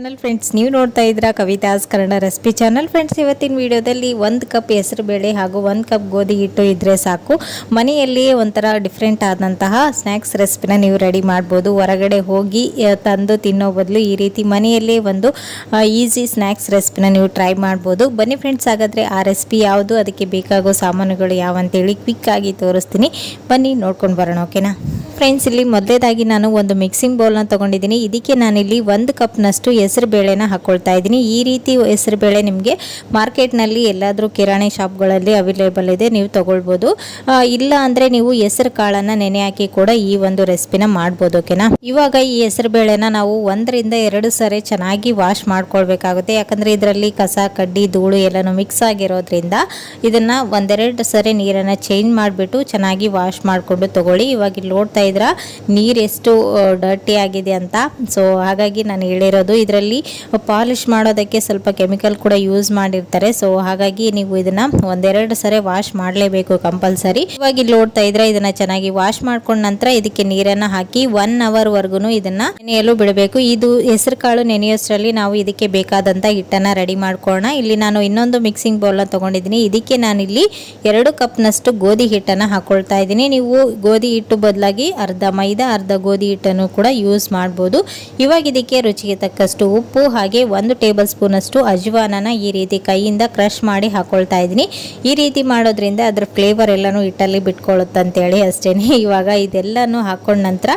Channel friends, ನೀವು ನೋಡ್ತಾ ಇದ್ದೀರಾ Kavitha's Kannada recipe channel. Friends, ಇವತ್ತಿನ ವಿಡಿಯೋದಲ್ಲಿ 1 ಕಪ್ ಹೆಸರು ಬೇಳೆ ಹಾಗೂ 1 ಕಪ್ ಗೋಧಿ ಹಿಟ್ಟು ಇದ್ರೆ ಸಾಕು, ಮನೆಯಲ್ಲಿಯೇ ಒಂಥರ ಡಿಫ್ರೆಂಟ್ ಆದಂತಹ ಸ್ನ್ಯಾಕ್ಸ್ ರೆಸಿಪಿನ ನೀವು ರೆಡಿ ಮಾಡ್ಬೋದು. ಹೊರಗಡೆ ಹೋಗಿ ತಂದು ತಿನ್ನೋ ಬದಲು ಈ ರೀತಿ ಮನೆಯಲ್ಲೇ ಒಂದು ಈಸಿ ಸ್ನ್ಯಾಕ್ಸ್ ರೆಸಿಪಿನ ನೀವು ಟ್ರೈ ಮಾಡ್ಬೋದು. ಬನ್ನಿ ಫ್ರೆಂಡ್ಸ್, ಹಾಗಾದರೆ ಆ ರೆಸಿಪಿ ಯಾವುದು, ಅದಕ್ಕೆ ಬೇಕಾಗೋ ಸಾಮಾನುಗಳು ಯಾವಂತೇಳಿ ಕ್ವಿಕ್ ಆಗಿ ತೋರಿಸ್ತೀನಿ. ಬನ್ನಿ ನೋಡ್ಕೊಂಡು ಬರೋಣ, ಓಕೆನಾ ಫ್ರೆಂಡ್ಸ್. ಇಲ್ಲಿ ಮೊದಲೇದಾಗಿ ನಾನು ಒಂದು ಮಿಕ್ಸಿಂಗ್ ಬೌಲ್ನ ತೊಗೊಂಡಿದ್ದೀನಿ. ಇದಕ್ಕೆ ನಾನಿಲ್ಲಿ 1 ಕಪ್ನಷ್ಟು ಹೆಸರು ಬೇಳೆನ ಹಾಕ್ಕೊಳ್ತಾ ಇದ್ದೀನಿ. ಈ ರೀತಿ ಹೆಸರು ಬೇಳೆ ನಿಮಗೆ ಮಾರ್ಕೆಟ್ನಲ್ಲಿ ಎಲ್ಲಾದರೂ ಕಿರಾಣಿ ಶಾಪ್ಗಳಲ್ಲಿ ಅವೈಲೇಬಲ್ ಇದೆ, ನೀವು ತೊಗೊಳ್ಬೋದು. ಇಲ್ಲ ಅಂದರೆ ನೀವು ಹೆಸರು ಕಾಳನ್ನು ನೆನೆ ಹಾಕಿ ಕೂಡ ಈ ಒಂದು ರೆಸಿಪಿನ ಮಾಡ್ಬೋದು, ಓಕೆನಾ. ಇವಾಗ ಈ ಹೆಸರು ಬೇಳೆನ ನಾವು 1 ರಿಂದ 2 ಸರಿ ಚೆನ್ನಾಗಿ ವಾಶ್ ಮಾಡ್ಕೊಳ್ಬೇಕಾಗುತ್ತೆ. ಯಾಕಂದರೆ ಇದರಲ್ಲಿ ಕಸ ಕಡ್ಡಿ ಧೂಳು ಎಲ್ಲನೂ ಮಿಕ್ಸ್ ಆಗಿರೋದ್ರಿಂದ ಇದನ್ನು 1-2 ಸರಿ ನೀರನ್ನು ಚೇಂಜ್ ಮಾಡಿಬಿಟ್ಟು ಚೆನ್ನಾಗಿ ವಾಶ್ ಮಾಡಿಕೊಂಡು ತಗೊಳ್ಳಿ. ಇವಾಗ ಇಲ್ಲಿ ನೋಡ್ತಾ ಇದ್ರ ನೀರು ಎಷ್ಟು ಡರ್ಟಿ ಆಗಿದೆ ಅಂತ. ಸೊ ಹಾಗಾಗಿ ನಾನು ಹೇಳಿರೋದು, ಇದರಲ್ಲಿ ಪಾಲಿಶ್ ಮಾಡೋದಕ್ಕೆ ಸ್ವಲ್ಪ ಕೆಮಿಕಲ್ ಕೂಡ ಯೂಸ್ ಮಾಡಿರ್ತಾರೆ. ಸೊ ಹಾಗಾಗಿ ನೀವು ಇದನ್ನ 1-2 ಸರಿ ವಾಶ್ ಮಾಡಲೇಬೇಕು ಕಂಪಲ್ಸರಿ. ಇವಾಗ ಇಲ್ಲಿ ನೋಡ್ತಾ ಇದ್ರೆ ಇದನ್ನ ಚೆನ್ನಾಗಿ ವಾಶ್ ಮಾಡ್ಕೊಂಡ ನಂತರ ಇದಕ್ಕೆ ನೀರನ್ನ ಹಾಕಿ 1 ಅವರ್ ವರ್ಗುನು ಇದನ್ನ ನೆನೆಯಲು ಬಿಡಬೇಕು. ಇದು ಹೆಸರು ಕಾಳು ನೆನೆಯೋಷ್ಟರಲ್ಲಿ ನಾವು ಇದಕ್ಕೆ ಬೇಕಾದಂತ ಹಿಟ್ಟನ್ನ ರೆಡಿ ಮಾಡ್ಕೊಳ್ಳೋಣ. ಇಲ್ಲಿ ನಾನು ಇನ್ನೊಂದು ಮಿಕ್ಸಿಂಗ್ ಬೌಲ್ ತಗೊಂಡಿದ್ದೀನಿ. ಇದಕ್ಕೆ ನಾನಿಲ್ಲಿ 2 ಕಪ್ನಷ್ಟು ಗೋಧಿ ಹಿಟ್ಟನ್ನ ಹಾಕೊಳ್ತಾ ಇದ್ದೀನಿ. ನೀವು ಗೋಧಿ ಹಿಟ್ಟು ಬದಲಾಗಿ ಅರ್ಧ ಮೈದಾ ಅರ್ಧ ಗೋಧಿ ಹಿಟ್ಟನ್ನು ಕೂಡ ಯೂಸ್ ಮಾಡ್ಬೋದು. ಇವಾಗ ಇದಕ್ಕೆ ರುಚಿಗೆ ತಕ್ಕಷ್ಟು ಉಪ್ಪು ಹಾಗೆ 1 ಟೇಬಲ್ ಸ್ಪೂನ್ ಅಷ್ಟು ಅಜ್ವಾನನ ಈ ರೀತಿ ಕೈಯಿಂದ ಕ್ರಶ್ ಮಾಡಿ ಹಾಕೊಳ್ತಾ ಇದ್ದೀನಿ. ಈ ರೀತಿ ಮಾಡೋದ್ರಿಂದ ಅದ್ರ ಫ್ಲೇವರ್ ಎಲ್ಲಾನು ಹಿಟ್ಟಲ್ಲಿ ಬಿಟ್ಕೊಳ್ಳುತ್ತಂತೇಳಿ ಅಷ್ಟೇನೆ. ಇವಾಗ ಇದೆಲ್ಲನೂ ಹಾಕೊಂಡ ನಂತರ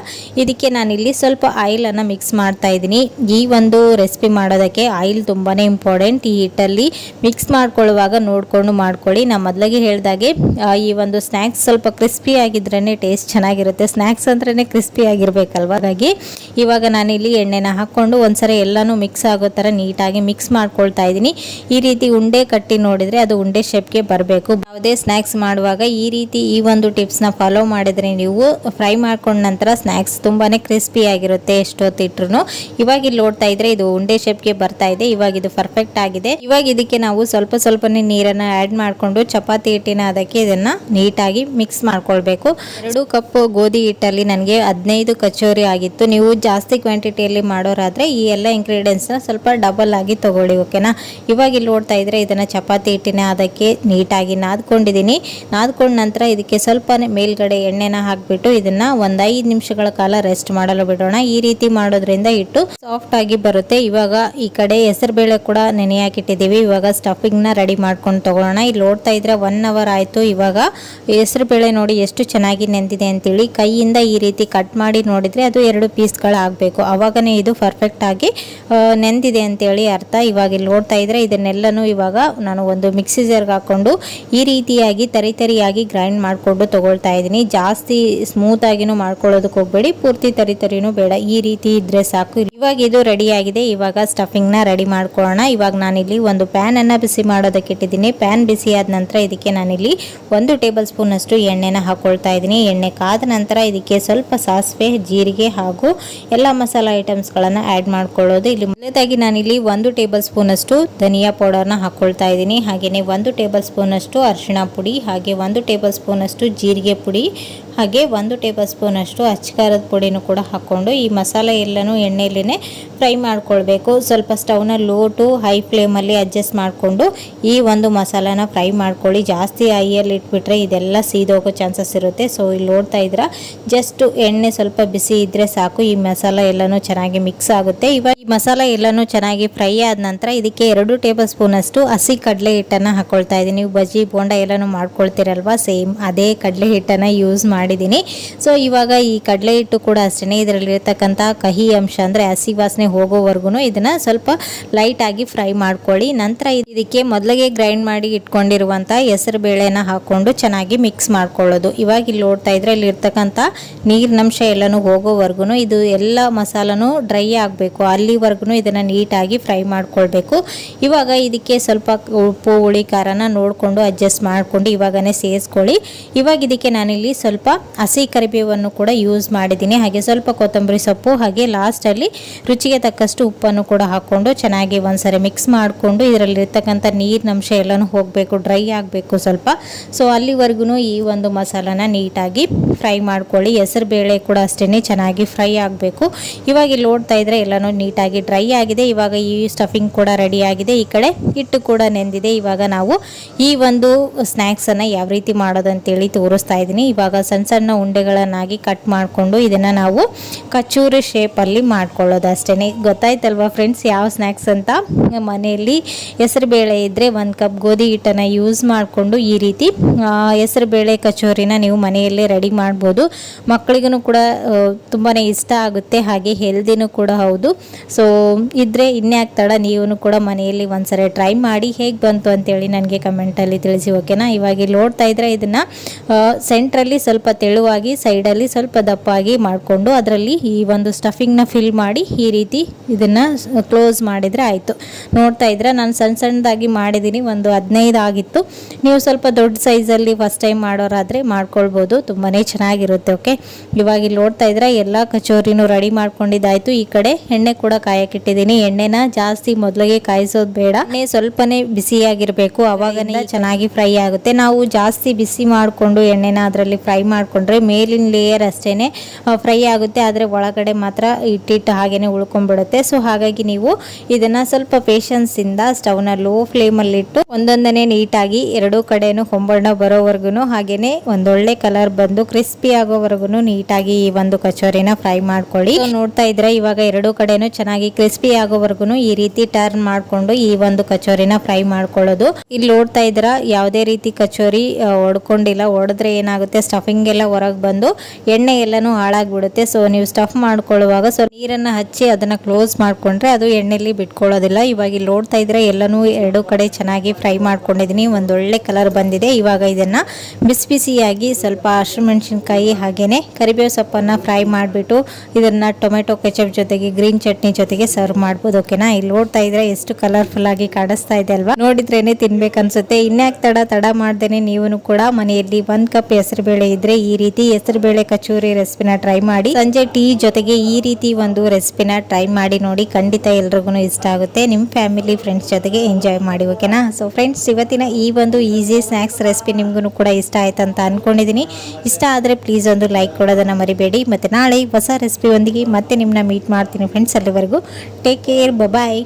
ಇದಕ್ಕೆ ನಾನಿಲ್ಲಿ ಸ್ವಲ್ಪ ಆಯಿಲ್ ಅನ್ನ ಮಿಕ್ಸ್ ಮಾಡ್ತಾ ಇದ್ದೀನಿ. ಈ ಒಂದು ರೆಸಿಪಿ ಮಾಡೋದಕ್ಕೆ ಆಯಿಲ್ ತುಂಬಾನೇ ಇಂಪಾರ್ಟೆಂಟ್. ಈ ಹಿಟ್ಟಲ್ಲಿ ಮಿಕ್ಸ್ ಮಾಡ್ಕೊಳ್ಳುವಾಗ ನೋಡ್ಕೊಂಡು ಮಾಡ್ಕೊಳ್ಳಿ. ನಾ ಮೊದಲಿಗೆ ಹೇಳ್ದಾಗೆ ಈ ಒಂದು ಸ್ನ್ಯಾಕ್ಸ್ ಸ್ವಲ್ಪ ಕ್ರಿಸ್ಪಿ ಆಗಿದ್ರೇನೆ ಟೇಸ್ಟ್ ಚೆನ್ನಾಗಿರುತ್ತೆ. ಸ್ನ್ಯಾಕ್ಸ್ ಅಂದ್ರೇ ಕ್ರಿಸ್ಪಿ ಆಗಿರ್ಬೇಕಲ್ವಾ. ಹಾಗಾಗಿ ಇವಾಗ ನಾನಿಲ್ಲಿ ಎಣ್ಣೆನ ಹಾಕ್ಕೊಂಡು ಒಂದ್ಸರಿ ಎಲ್ಲಾನು ಮಿಕ್ಸ್ ಆಗೋ ಥರ ನೀಟಾಗಿ ಮಿಕ್ಸ್ ಮಾಡ್ಕೊಳ್ತಾ ಇದ್ದೀನಿ. ಈ ರೀತಿ ಉಂಡೆ ಕಟ್ಟಿ ನೋಡಿದ್ರೆ ಅದು ಉಂಡೆ ಶೇಪ್ಗೆ ಬರಬೇಕು. ಯಾವುದೇ ಸ್ನ್ಯಾಕ್ಸ್ ಮಾಡುವಾಗ ಈ ರೀತಿ ಈ ಒಂದು ಟಿಪ್ಸ್ನ ಫಾಲೋ ಮಾಡಿದ್ರೆ ನೀವು ಫ್ರೈ ಮಾಡ್ಕೊಂಡ ನಂತರ ಸ್ನ್ಯಾಕ್ಸ್ ತುಂಬಾನೇ ಕ್ರಿಸ್ಪಿ ಆಗಿರುತ್ತೆ ಎಷ್ಟೊತ್ತಿಟ್ರು. ಇವಾಗ ಇಲ್ಲಿ ನೋಡ್ತಾ ಇದ್ರೆ ಇದು ಉಂಡೆ ಶೇಪ್ಗೆ ಬರ್ತಾ ಇದೆ. ಇವಾಗ ಇದು ಪರ್ಫೆಕ್ಟ್ ಆಗಿದೆ. ಇವಾಗ ಇದಕ್ಕೆ ನಾವು ಸ್ವಲ್ಪನೇ ನೀರನ್ನ ಆಡ್ ಮಾಡ್ಕೊಂಡು ಚಪಾತಿ ಹಿಟ್ಟಿನ ಅದಕ್ಕೆ ಇದನ್ನ ನೀಟಾಗಿ ಮಿಕ್ಸ್ ಮಾಡ್ಕೊಳ್ಬೇಕು. 2 ಕಪ್ ಗೋಧಿ ಹಿಟ್ಟಲ್ಲಿ ನನಗೆ 15 ಕಚೋರಿ ಆಗಿತ್ತು. ನೀವು ಜಾಸ್ತಿ ಕ್ವಾಂಟಿಟಿಯಲ್ಲಿ ಮಾಡೋರಾದ್ರೆ ಈ ಎಲ್ಲ ಇಂಗ್ರೀಡಿಯೆಂಟ್ಸ್ ನ ಸ್ವಲ್ಪ ಡಬಲ್ ಆಗಿ ತಗೊಳ್ಳಿ, ಓಕೆನಾ. ಇವಾಗ ಇಲ್ಲಿ ನೋಡ್ತಾ ಇದ್ರೆ ಇದನ್ನ ಚಪಾತಿ ಹಿಟ್ಟಿನ ಅದಕ್ಕೆ ನೀಟಾಗಿ ನಾದ್ಕೊಂಡಿದ್ದೀನಿ. ನಾದ್ಕೊಂಡ ನಂತರ ಇದಕ್ಕೆ ಸ್ವಲ್ಪ ಮೇಲ್ಗಡೆ ಎಣ್ಣೆನ ಹಾಕ್ಬಿಟ್ಟು ಇದನ್ನ 5 ನಿಮಿಷಗಳ ಕಾಲ ರೆಸ್ಟ್ ಮಾಡಲು ಬಿಡೋಣ. ಈ ರೀತಿ ಮಾಡೋದ್ರಿಂದ ಹಿಟ್ಟು ಸಾಫ್ಟ್ ಆಗಿ ಬರುತ್ತೆ. ಇವಾಗ ಈ ಕಡೆ ಹೆಸರು ಬೇಳೆ ಕೂಡ ನೆನೆ ಹಾಕಿಟ್ಟಿದ್ದೀವಿ. ಇವಾಗ ಸ್ಟಫಿಂಗ್ ನ ರೆಡಿ ಮಾಡ್ಕೊಂಡು ತಗೊಳ್ಳೋಣ. ಇಲ್ಲಿ ನೋಡ್ತಾ ಇದ್ರೆ 1 ಅವರ್ ಆಯ್ತು. ಇವಾಗ ಹೆಸರು ಬೇಳೆ ನೋಡಿ ಎಷ್ಟು ಚೆನ್ನಾಗಿ ನೆಂದಿದೆ ಅಂತೇಳಿ ಕೈಯಿಂದ ಈ ರೀತಿ ಕಟ್ ಮಾಡಿ ನೋಡಿದ್ರೆ ಅದು 2 ಪೀಸ್ಗಳು ಆಗಬೇಕು. ಅವಾಗನೇ ಇದು ಪರ್ಫೆಕ್ಟ್ ಆಗಿ ನೆಂದಿದೆ ಅಂತೇಳಿ ಅರ್ಥ. ಇವಾಗ ಇಲ್ಲಿ ನೋಡ್ತಾ ಇದ್ರೆ ಇದನ್ನೆಲ್ಲನೂ ಇವಾಗ ನಾನು ಒಂದು ಮಿಕ್ಸಿ ಜಾರ್ಗೆ ಹಾಕೊಂಡು ಈ ರೀತಿಯಾಗಿ ತರಿಯಾಗಿ ಗ್ರೈಂಡ್ ಮಾಡಿಕೊಂಡು ತಗೊಳ್ತಾ ಇದ್ದೀನಿ. ಜಾಸ್ತಿ ಸ್ಮೂತ್ ಆಗಿನೂ ಮಾಡ್ಕೊಳ್ಳೋದಕ್ಕೆ ಹೋಗ್ಬೇಡಿ, ಪೂರ್ತಿ ತರಿನೂ ಬೇಡ. ಈ ರೀತಿ ಇದ್ರೆ ಸಾಕು. ಇವಾಗ ಇದು ರೆಡಿ ಆಗಿದೆ. ಇವಾಗ ಸ್ಟಫಿಂಗ್ ನ ರೆಡಿ ಮಾಡ್ಕೊಳ್ಳೋಣ. ಇವಾಗ ನಾನಿಲ್ಲಿ ಒಂದು ಪ್ಯಾನ್ ಅನ್ನ ಬಿಸಿ ಮಾಡೋದಕ್ಕೆ ಇಟ್ಟಿದ್ದೀನಿ. ಪ್ಯಾನ್ ಬಿಸಿ ಆದ ನಂತರ ಇದಕ್ಕೆ ನಾನಿಲ್ಲಿ 1 ಟೇಬಲ್ ಸ್ಪೂನ್ ಅಷ್ಟು ಎಣ್ಣೆನ ಹಾಕೊಳ್ತಾ ಇದ್ದೀನಿ. ಎಣ್ಣೆ ಕಾದ ನಂತರ ಇದಕ್ಕೆ ಸ್ವಲ್ಪ ಸಾಸಿವೆ ಜೀರಿಗೆ ಹಾಗೂ ಎಲ್ಲ ಮಸಾಲಾ ಐಟಮ್ಸ್ ಗಳನ್ನ ಆಡ್ ಮಾಡ್ಕೊಳ್ಳೋದು. ಇಲ್ಲಿ ಮೊದಲನೇದಾಗಿ ನಾನಿಲ್ಲಿ 1 ಟೇಬಲ್ ಸ್ಪೂನ್ ಅಷ್ಟು ಧನಿಯಾ ಪೌಡರ್ನ ಹಾಕೊಳ್ತಾ ಇದ್ದೀನಿ. ಹಾಗೇನೆ 1 ಟೇಬಲ್ ಸ್ಪೂನ್ ಅಷ್ಟು ಅರಿಶಿಣ ಪುಡಿ, ಹಾಗೆ 1 ಟೇಬಲ್ ಸ್ಪೂನ್ ಅಷ್ಟು ಜೀರಿಗೆ ಪುಡಿ, ಹಾಗೆ 1 ಟೇಬಲ್ ಸ್ಪೂನ್ ಅಷ್ಟು ಅಚ್ಚಕಾರದ ಪುಡಿನೂ ಕೂಡ ಹಾಕೊಂಡು ಈ ಮಸಾಲೆ ಎಲ್ಲನೂ ಎಣ್ಣೆಯಲ್ಲಿನೇ ಫ್ರೈ ಮಾಡ್ಕೊಳ್ಬೇಕು. ಸ್ವಲ್ಪ ಸ್ಟವ್ನ ಲೋ ಟು ಹೈ ಫ್ಲೇಮಲ್ಲಿ ಅಡ್ಜಸ್ಟ್ ಮಾಡಿಕೊಂಡು ಈ ಒಂದು ಮಸಾಲಾನ ಫ್ರೈ ಮಾಡ್ಕೊಳ್ಳಿ. ಜಾಸ್ತಿ ಹೈಯಲ್ಲಿ ಇಟ್ಬಿಟ್ರೆ ಇದೆಲ್ಲ ಸೀದೋಗೋ ಚಾನ್ಸಸ್ ಇರುತ್ತೆ. ಸೊ ಇಲ್ಲಿ ನೋಡ್ತಾ ಇದ್ರ ಜಸ್ಟ್ ಎಣ್ಣೆ ಸ್ವಲ್ಪ ಬಿಸಿ ಇದ್ರೆ ಸಾಕು. ಈ ಮಸಾಲ ಎಲ್ಲನೂ ಚೆನ್ನಾಗಿ ಮಿಕ್ಸ್ ಆಗುತ್ತೆ. ಇವಾಗ ಈ ಮಸಾಲ ಎಲ್ಲನೂ ಚೆನ್ನಾಗಿ ಫ್ರೈ ಆದ ನಂತರ ಇದಕ್ಕೆ 2 ಟೇಬಲ್ ಸ್ಪೂನ್ ಅಷ್ಟು ಹಸಿ ಕಡಲೆ ಹಿಟ್ಟನ್ನ ಹಾಕೊಳ್ತಾ ಇದ್ದೀನಿ. ನೀವು ಬಜ್ಜಿ ಬೋಂಡ ಎಲ್ಲನೂ ಮಾಡ್ಕೊಳ್ತೀರಲ್ವಾ, ಸೇಮ್ ಅದೇ ಕಡಲೆ ಹಿಟ್ಟನ್ನ ಯೂಸ್ ಮಾಡಿದ್ದೀನಿ. ಸೊ ಇವಾಗ ಈ ಕಡಲೆ ಹಿಟ್ಟು ಕೂಡ ಅಷ್ಟೇ, ಇದರಲ್ಲಿರ್ತಕ್ಕಂಥ ಕಹಿ ಅಂಶ ಅಂದ್ರೆ ಹಸಿ ವಾಸನೆ ಹೋಗೋವರೆಗೂ ಇದನ್ನ ಸ್ವಲ್ಪ ಲೈಟ್ ಆಗಿ ಫ್ರೈ ಮಾಡ್ಕೊಳ್ಳಿ. ನಂತರ ಇದಕ್ಕೆ ಮೊದಲಿಗೆ ಗ್ರೈಂಡ್ ಮಾಡಿ ಇಟ್ಕೊಂಡಿರುವಂತ ಹೆಸರು ಬೇಳೆನ ಹಾಕೊಂಡು ಚೆನ್ನಾಗಿ ಮಿಕ್ಸ್ ಮಾಡ್ಕೊಳ್ಳೋದು. ಇವಾಗ ಇಲ್ಲಿ ನೋಡ್ತಾ ಇದ್ರೆ ಇಲ್ಲಿ ಇರ್ತಕ್ಕಂಥ ನೀರಿನಂಶ ಎಲ್ಲನೂ ಹೋಗೋವರೆಗೂ ಇದು ಎಲ್ಲ ಮಸಾಲನೂ ಡ್ರೈ ಆಗಬೇಕು. ಅಲ್ಲಿವರೆಗೂ ಇದನ್ನ ನೀಟಾಗಿ ಫ್ರೈ ಮಾಡ್ಕೊಳ್ಬೇಕು. ಇವಾಗ ಇದಕ್ಕೆ ಸ್ವಲ್ಪ ಉಪ್ಪು ಹುಳಿ ಖಾರನ ನೋಡಿಕೊಂಡು ಅಡ್ಜಸ್ಟ್ ಮಾಡ್ಕೊಂಡು ಇವಾಗನೇ ಸೇರಿಸ್ಕೊಳ್ಳಿ. ಇವಾಗ ಇದಕ್ಕೆ ನಾನಿಲ್ಲಿ ಸ್ವಲ್ಪ ಹಸಿ ಕರಿಬೇವನ್ನು ಕೂಡ ಯೂಸ್ ಮಾಡಿದ್ದೀನಿ. ಹಾಗೆ ಸ್ವಲ್ಪ ಕೊತ್ತಂಬರಿ ಸೊಪ್ಪು, ಹಾಗೆ ಲಾಸ್ಟ್ ಅಲ್ಲಿ ರುಚಿಗೆ ತಕ್ಕಷ್ಟು ಉಪ್ಪನ್ನು ಕೂಡ ಹಾಕ್ಕೊಂಡು ಚೆನ್ನಾಗಿ ಒಂದ್ಸರಿ ಮಿಕ್ಸ್ ಮಾಡಿಕೊಂಡು ಇದರಲ್ಲಿರ್ತಕ್ಕಂಥ ನೀರಿನಂಶ ಎಲ್ಲನೂ ಹೋಗಬೇಕು, ಡ್ರೈ ಆಗಬೇಕು ಸ್ವಲ್ಪ. ಸೊ ಅಲ್ಲಿವರೆಗೂ ಈ ಒಂದು ಮಸಾಲಾನ ನೀಟಾಗಿ ಫ್ರೈ ಮಾಡ್ಕೊಳ್ಳಿ. ಹೆಸರು ಬೇಳೆ ಕೂಡ ಅಷ್ಟೇ ಚೆನ್ನಾಗಿ ಫ್ರೈ ಆಗಬೇಕು. ಇವಾಗ ಇಲ್ಲಿ ನೋಡ್ತಾ ಇದ್ರೆ ಎಲ್ಲನೂ ನೀಟಾಗಿ ಡ್ರೈ ಆಗಿದೆ. ಇವಾಗ ಈ ಸ್ಟಫಿಂಗ್ ಕೂಡ ರೆಡಿ ಆಗಿದೆ. ಈ ಕಡೆ ಹಿಟ್ಟು ಕೂಡ ನೆಂದಿದೆ. ಇವಾಗ ನಾವು ಈ ಒಂದು ಸ್ನ್ಯಾಕ್ಸನ್ನು ಯಾವ ರೀತಿ ಮಾಡೋದು ಅಂತೇಳಿ ತೋರಿಸ್ತಾ ಇದ್ದೀನಿ. ಇವಾಗ ಸಣ್ಣ ಸಣ್ಣ ಉಂಡೆಗಳನ್ನಾಗಿ ಕಟ್ ಮಾಡಿಕೊಂಡು ಇದನ್ನು ನಾವು ಕಚೂರಿ ಶೇಪಲ್ಲಿ ಮಾಡ್ಕೊಳ್ಳೋದು ಅಷ್ಟೇ. ಗೊತ್ತಾಯ್ತಲ್ವಾ ಫ್ರೆಂಡ್ಸ್ ಯಾವ ಸ್ನ್ಯಾಕ್ಸ್ ಅಂತ? ಮನೆಯಲ್ಲಿ ಹೆಸರು ಬೇಳೆ ಇದ್ದರೆ 1 ಕಪ್ ಗೋಧಿ ಹಿಟ್ಟನ್ನು ಯೂಸ್ ಮಾಡಿಕೊಂಡು ಈ ರೀತಿ ಹೆಸರು ಬೇಳೆ ಕಚೋರಿನ ನೀವು ಮನೆಯಲ್ಲೇ ರೆಡಿ ಮಾಡ್ಬೋದು. ಮಕ್ಕಳಿಗೂ ಕೂಡ ತುಂಬಾ ಇಷ್ಟ ಆಗುತ್ತೆ, ಹಾಗೆ ಹೆಲ್ದಿನೂ ಕೂಡ ಹೌದು. ಸೊ ಇದ್ರೆ ಇನ್ಯಾಕೆ ತಡ, ನೀವು ಕೂಡ ಮನೆಯಲ್ಲಿ ಒಂದ್ಸರಿ ಟ್ರೈ ಮಾಡಿ ಹೇಗೆ ಬಂತು ಅಂತೇಳಿ ನನಗೆ ಕಮೆಂಟಲ್ಲಿ ತಿಳಿಸಿ, ಓಕೆನಾ? ಇವಾಗ ಇಲ್ಲಿ ನೋಡ್ತಾ ಇದ್ರೆ ಇದನ್ನು ಸೆಂಟ್ರಲ್ಲಿ ಸ್ವಲ್ಪ ತೆಳುವಾಗಿ, ಸೈಡಲ್ಲಿ ಸ್ವಲ್ಪ ದಪ್ಪಾಗಿ ಮಾಡಿಕೊಂಡು ಅದರಲ್ಲಿ ಈ ಒಂದು ಸ್ಟಫಿಂಗ್ನ ಫಿಲ್ ಮಾಡಿ ಈ ರೀತಿ ಇದನ್ನು ಕ್ಲೋಸ್ ಮಾಡಿದರೆ ಆಯಿತು. ನೋಡ್ತಾ ಇದ್ರೆ ನಾನು ಸಣ್ಣ ಸಣ್ಣದಾಗಿ ಮಾಡಿದ್ದೀನಿ, ಒಂದು 15 ಆಗಿತ್ತು. ನೀವು ಸ್ವಲ್ಪ ದೊಡ್ಡ ಸೈಜಲ್ಲಿ ಫಸ್ಟ್ ಟೈಮ್ ಮಾಡೋರಾದರೆ ಮಾಡ್ಕೊಳ್ಬೋದು, ತುಂಬಾ ಚೆನ್ನಾಗಿರುತ್ತೆ. ಓಕೆ, ಇವಾಗ ಇಲ್ಲಿ ನೋಡ್ತಾ ಇದ್ರೆ ಎಲ್ಲ ಕಚೋರಿನೂ ರೆಡಿ ಮಾಡ್ಕೊಂಡಿದ್ದಾಯಿತು. ಈ ಕಡೆ ಎಣ್ಣೆ ಕೂಡ ಕಾಯಕ್ಕಿಟ್ಟಿದ್ದೀನಿ. ಎಣ್ಣೆನ ಜಾಸ್ತಿ ಮೊದಲಿಗೆ ಕಾಯಿಸೋದು ಬೇಡ, ಎಣ್ಣೆ ಸ್ವಲ್ಪನೇ ಬಿಸಿಯಾಗಿರಬೇಕು, ಅವಾಗನೇ ಚೆನ್ನಾಗಿ ಫ್ರೈ ಆಗುತ್ತೆ. ನಾವು ಜಾಸ್ತಿ ಬಿಸಿ ಮಾಡಿಕೊಂಡು ಎಣ್ಣೆನ ಅದರಲ್ಲಿ ಫ್ರೈ ಮಾಡಿಕೊಂಡ್ರೆ ಮೇಲಿನ ಲೇಯರ್ ಅಷ್ಟೇ ಫ್ರೈ ಆಗುತ್ತೆ, ಆದರೆ ಒಳಗಡೆ ಮಾತ್ರ ಇಟ್ಟಿಟ್ಟು ಹಾಗೇನೆ ಉಳ್ಕೊಂಡ್ಬಿಡುತ್ತೆ. ಸೊ ಹಾಗಾಗಿ ನೀವು ಇದನ್ನು ಸ್ವಲ್ಪ ಪೇಷನ್ಸಿಂದ ಸ್ಟವ್ನ ಲೋ ಫ್ಲೇಮಲ್ಲಿಟ್ಟು ಒಂದೊಂದನೇ ನೀಟಾಗಿ ಎರಡೂ ಕಡೆನೂ ಹೊಂಬಣ್ಣ ಬರೋವರೆಗೂ ಹಾಗೇನೆ ಒಂದೊಳ್ಳೆ ಕಲರ್ ಬಂದು ಕ್ರಿಸ್ಪಿ ಆಗೋವರೆಗೂ ನೀಟಾಗಿ ಈ ಒಂದು ಕಚೋರಿನ ಫ್ರೈ ಮಾಡ್ಕೊಳ್ಳಿ. ನೋಡ್ತಾ ಇದ್ರೆ ಇವಾಗ ಎರಡೂ ಕಡೆನೂ ಚೆನ್ನಾಗಿ ಕ್ರಿಸ್ಪಿ ಆಗೋವರೆಗೂ ಈ ರೀತಿ ಟರ್ನ್ ಮಾಡಿಕೊಂಡು ಈ ಒಂದು ಕಚೋರಿನ ಫ್ರೈ ಮಾಡ್ಕೊಳ್ಳೋದು. ಇಲ್ಲಿ ನೋಡ್ತಾ ಇದ್ರ ಯಾವುದೇ ರೀತಿ ಕಚೋರಿ ಒಡ್ಕೊಂಡಿಲ್ಲ. ಒಡೆದ್ರೆ ಏನಾಗುತ್ತೆ, ಸ್ಟಫಿಂಗ್ ಎಲ್ಲ ಹೊರಗೆ ಬಂದು ಎಣ್ಣೆ ಎಲ್ಲನೂ ಹಾಳಾಗ್ಬಿಡುತ್ತೆ. ಸೊ ನೀವು ಸ್ಟಫ್ ಮಾಡ್ಕೊಳ್ಳುವಾಗ ಸ್ವಲ್ಪ ನೀರನ್ನು ಹಚ್ಚಿ ಅದನ್ನ ಕ್ಲೋಸ್ ಮಾಡ್ಕೊಂಡ್ರೆ ಅದು ಎಣ್ಣೆಲಿ ಬಿಟ್ಕೊಳ್ಳೋದಿಲ್ಲ. ಇವಾಗ ಇಲ್ಲಿ ನೋಡ್ತಾ ಇದ್ರೆ ಎಲ್ಲನೂ ಎರಡೂ ಕಡೆ ಚೆನ್ನಾಗಿ ಫ್ರೈ ಮಾಡ್ಕೊಂಡಿದ್ದೀನಿ, ಒಂದೊಳ್ಳೆ ಕಲರ್ ಬಂದಿದೆ. ಇವಾಗ ಇದನ್ನ ಬಿಸಿ ಬಿಸಿಯಾಗಿ ಸ್ವಲ್ಪ ಹಸಿಮೆಣಸಿನಕಾಯಿ ಹಾಗೇನೆ ಕರಿಬೇವು ಸೊಪ್ಪನ್ನು ಫ್ರೈ ಮಾಡಿಬಿಟ್ಟು ಇದನ್ನ ಟೊಮೆಟೊ ಕೆಚಪ್ ಜೊತೆಗೆ ಗ್ರೀನ್ ಚಟ್ನಿ ಜೊತೆಗೆ ಸರ್ವ್ ಮಾಡ್ಬೋದು. ಓಕೆನಾ? ಇಲ್ಲಿ ನೋಡ್ತಾ ಇದ್ರೆ ಎಷ್ಟು ಕಲರ್ಫುಲ್ ಆಗಿ ಕಾಣಿಸ್ತಾ ಇದೆ ಅಲ್ವಾ? ನೋಡಿದ್ರೇನೆ ತಿನ್ಬೇಕನ್ಸುತ್ತೆ. ಇನ್ಯಾಕೆ ತಡ ಮಾಡ್ದೇನೆ ನೀವು ಕೂಡ ಮನೆಯಲ್ಲಿ 1 ಕಪ್ ಹೆಸರು ಬೇಳೆ ಇದ್ರೆ ಈ ರೀತಿ ಹೆಸರು ಬೇಳೆ ಕಚೋರಿ ರೆಸಿಪಿನ ಟ್ರೈ ಮಾಡಿ. ಸಂಜೆ ಟೀ ಜೊತೆಗೆ ಈ ರೀತಿ ಒಂದು ರೆಸಿಪಿನ ಟ್ರೈ ಮಾಡಿ ನೋಡಿ, ಖಂಡಿತ ಎಲ್ರಿಗೂ ಇಷ್ಟ ಆಗುತ್ತೆ. ನಿಮ್ಮ ಫ್ಯಾಮಿಲಿ ಫ್ರೆಂಡ್ಸ್ ಜೊತೆಗೆ ಎಂಜಾಯ್ ಮಾಡಿ. ಓಕೆನಾ? ಸೊ ಫ್ರೆಂಡ್ಸ್, ಇವತ್ತಿನ ಈ ಒಂದು ಈಸಿ ಸ್ನ್ಯಾಕ್ಸ್ ರೆಸಿಪಿ ನಿಮ್ಗೂ ಕೂಡ ಇಷ್ಟ ಆಯ್ತು ಅಂತ ಅನ್ಕೊಂಡಿದ್ದೀನಿ. ಇಷ್ಟ ಆದರೆ ಪ್ಲೀಸ್ ಒಂದು ಲೈಕ್ ಕೊಡೋದನ್ನ ಮರಿಬೇಡಿ. ಮತ್ತೆ ನಾಳೆ ಹೊಸ ರೆಸಿಪಿ ಒಂದಿಗೆ ಮತ್ತೆ ನಿಮ್ಮನ್ನ ಮೀಟ್ ಮಾಡ್ತೀನಿ ಫ್ರೆಂಡ್ಸ್. ಅಲ್ಲಿವರೆಗೂ ಟೇಕ್ ಕೇರ್, ಬಾಯ್.